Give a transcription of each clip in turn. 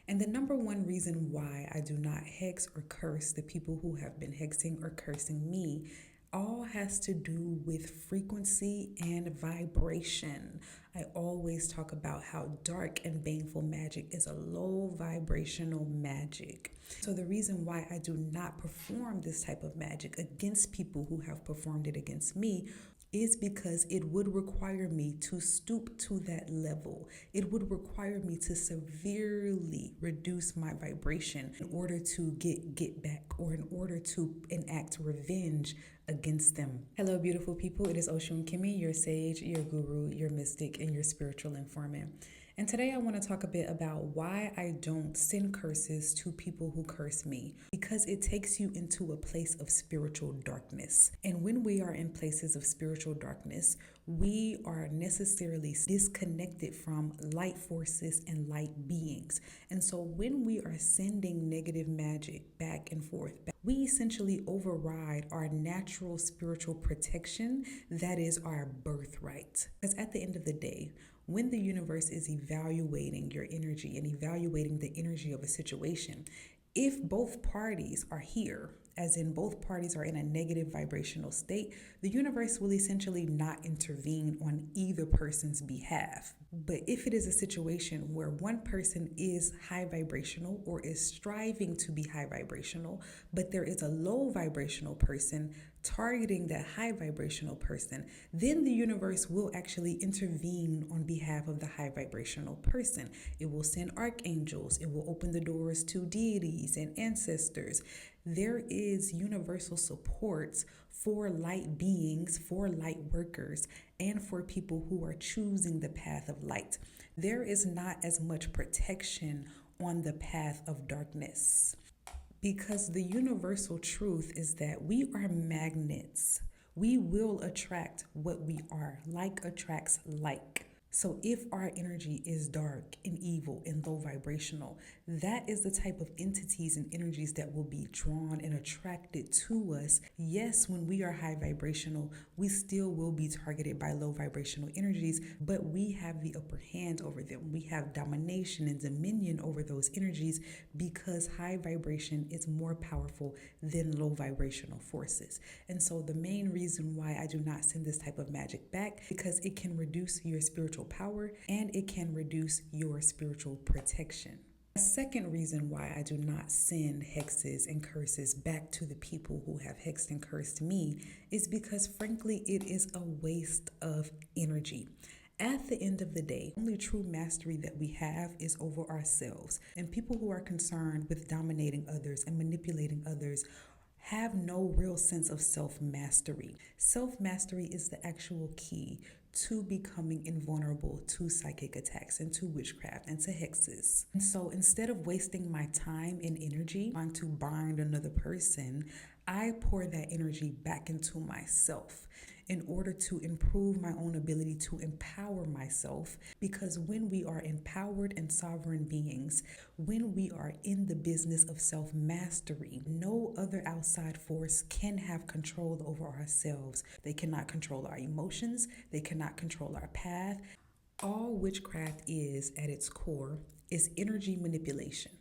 And the number one reason why I do not hex or curse the people who have been hexing or cursing me all has to do with frequency and vibration. I always talk about how dark and baneful magic is a low vibrational magic. So the reason why I do not perform this type of magic against people who have performed it against me is because it would require me to stoop to that level. It would require me to severely reduce my vibration in order to get back, or in order to enact revenge against them. Hello, beautiful people. It is Oshun Kimmy, your sage, your guru, your mystic, and your spiritual informant. And today I want to talk a bit about why I don't send curses to people who curse me, because it takes you into a place of spiritual darkness. And when we are in places of spiritual darkness, we are necessarily disconnected from light forces and light beings. And so when we are sending negative magic back and forth, we essentially override our natural spiritual protection that is our birthright. Because at the end of the day, when the universe is evaluating your energy and evaluating the energy of a situation, if both parties are here, as in both parties are in a negative vibrational state, the universe will essentially not intervene on either person's behalf. But if it is a situation where one person is high vibrational or is striving to be high vibrational, but there is a low vibrational person targeting that high vibrational person, then the universe will actually intervene on behalf of the high vibrational person. It will send archangels. It will open the doors to deities and ancestors. There is universal support for light beings, for light workers, and for people who are choosing the path of light. There is not as much protection on the path of darkness, because the universal truth is that we are magnets. We will attract what we are. Like attracts like. So if our energy is dark and evil and low vibrational, that is the type of entities and energies that will be drawn and attracted to us. Yes, when we are high vibrational, we still will be targeted by low vibrational energies, but we have the upper hand over them. We have domination and dominion over those energies because high vibration is more powerful than low vibrational forces. And so the main reason why I do not send this type of magic back, because it can reduce your spiritual power and it can reduce your spiritual protection. A second reason why I do not send hexes and curses back to the people who have hexed and cursed me is because, frankly, it is a waste of energy. At the end of the day, only true mastery that we have is over ourselves. And people who are concerned with dominating others and manipulating others have no real sense of self-mastery. Self-mastery is the actual key to becoming invulnerable to psychic attacks and to witchcraft and to hexes. And so instead of wasting my time and energy trying to bind another person, I pour that energy back into myself in order to improve my own ability to empower myself. Because when we are empowered and sovereign beings, when we are in the business of self-mastery, no other outside force can have control over ourselves. They cannot control our emotions. They cannot control our path. All witchcraft is, at its core, is energy manipulation.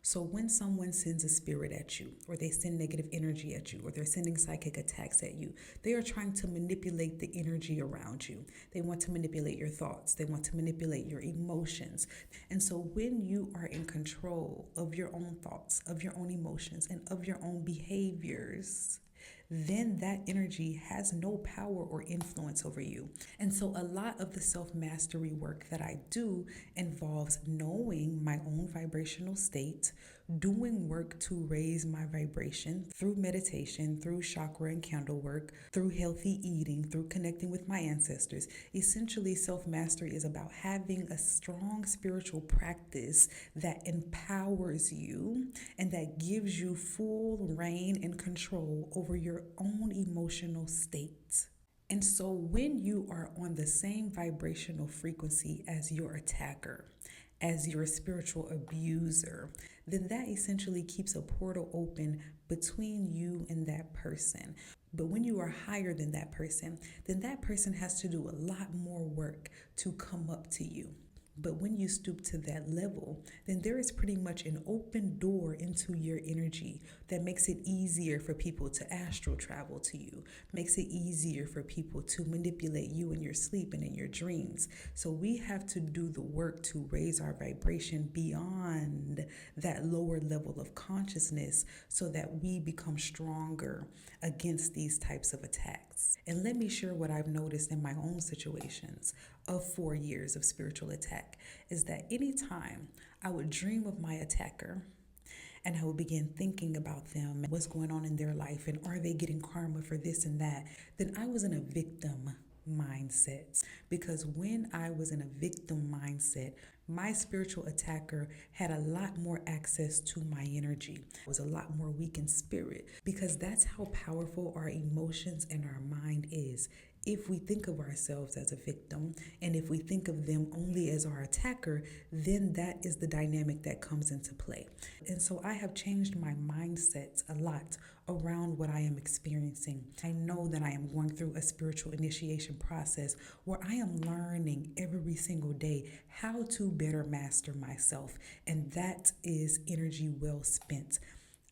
So when someone sends a spirit at you, or they send negative energy at you, or they're sending psychic attacks at you, they are trying to manipulate the energy around you. They want to manipulate your thoughts. They want to manipulate your emotions. And so when you are in control of your own thoughts, of your own emotions, and of your own behaviors, then that energy has no power or influence over you. And so a lot of the self-mastery work that I do involves knowing my own vibrational state, doing work to raise my vibration through meditation, through chakra and candle work, through healthy eating, through connecting with my ancestors. Essentially, self-mastery is about having a strong spiritual practice that empowers you and that gives you full reign and control over your own emotional state. And so when you are on the same vibrational frequency as your attacker, as your spiritual abuser, then that essentially keeps a portal open between you and that person. But when you are higher than that person, then that person has to do a lot more work to come up to you. But when you stoop to that level, then there is pretty much an open door into your energy that makes it easier for people to astral travel to you, makes it easier for people to manipulate you in your sleep and in your dreams. So we have to do the work to raise our vibration beyond that lower level of consciousness so that we become stronger against these types of attacks. And let me share what I've noticed in my own situations of 4 years of spiritual attack is that anytime I would dream of my attacker and I would begin thinking about them and what's going on in their life and are they getting karma for this and that, then I was in a victim mindset. Because when I was in a victim mindset, my spiritual attacker had a lot more access to my energy. I was a lot more weak in spirit because that's how powerful our emotions and our mind is. If we think of ourselves as a victim and if we think of them only as our attacker, then that is the dynamic that comes into play. And so I have changed my mindset a lot around what I am experiencing. I know that I am going through a spiritual initiation process where I am learning every single day how to better master myself. And that is energy well spent.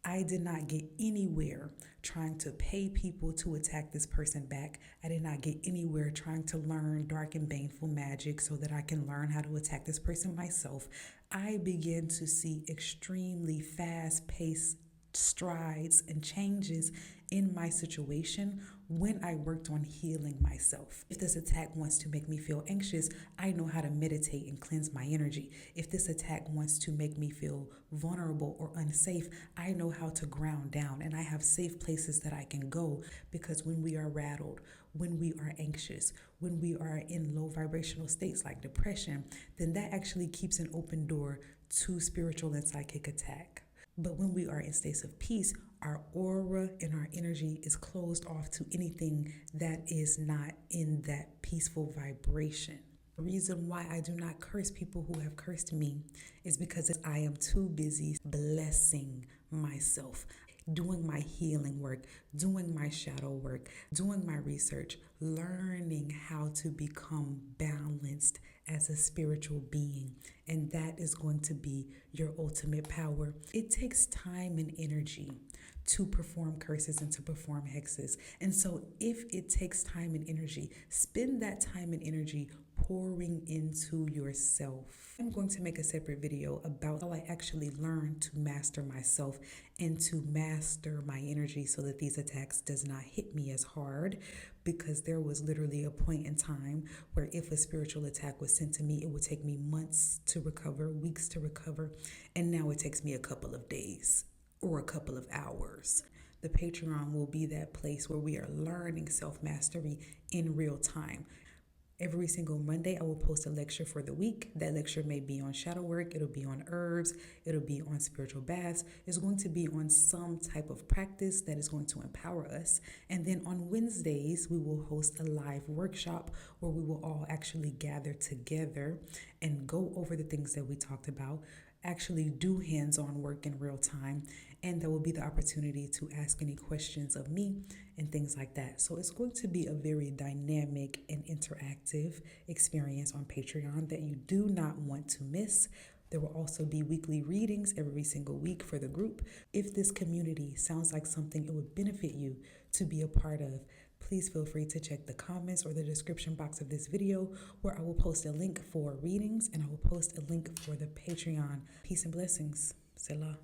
I did not get anywhere trying to pay people to attack this person back. I did not get anywhere trying to learn dark and baneful magic so that I can learn how to attack this person myself. I began to see extremely fast-paced strides and changes in my situation when I worked on healing myself. If this attack wants to make me feel anxious, I know how to meditate and cleanse my energy. If this attack wants to make me feel vulnerable or unsafe, I know how to ground down and I have safe places that I can go because when we are rattled, when we are anxious, when we are in low vibrational states like depression, then that actually keeps an open door to spiritual and psychic attack. But when we are in states of peace, our aura and our energy is closed off to anything that is not in that peaceful vibration. The reason why I do not curse people who have cursed me is because I am too busy blessing myself, doing my healing work, doing my shadow work, doing my research, learning how to become balanced as a spiritual being. And that is going to be your ultimate power. It takes time and energy to perform curses and to perform hexes. And so if it takes time and energy, spend that time and energy pouring into yourself. I'm going to make a separate video about how I actually learned to master myself and to master my energy so that these attacks does not hit me as hard, because there was literally a point in time where if a spiritual attack was sent to me, it would take me months to recover, weeks to recover, and now it takes me a couple of days or a couple of hours. The Patreon will be that place where we are learning self-mastery in real time. Every single Monday, I will post a lecture for the week. That lecture may be on shadow work, it'll be on herbs, it'll be on spiritual baths. It's going to be on some type of practice that is going to empower us. And then on Wednesdays, we will host a live workshop where we will all actually gather together and go over the things that we talked about, actually do hands-on work in real time, and there will be the opportunity to ask any questions of me and things like that. So it's going to be a very dynamic and interactive experience on Patreon that you do not want to miss. There will also be weekly readings every single week for the group. If this community sounds like something it would benefit you to be a part of, please feel free to check the comments or the description box of this video, where I will post a link for readings and I will post a link for the Patreon. Peace and blessings. Selah.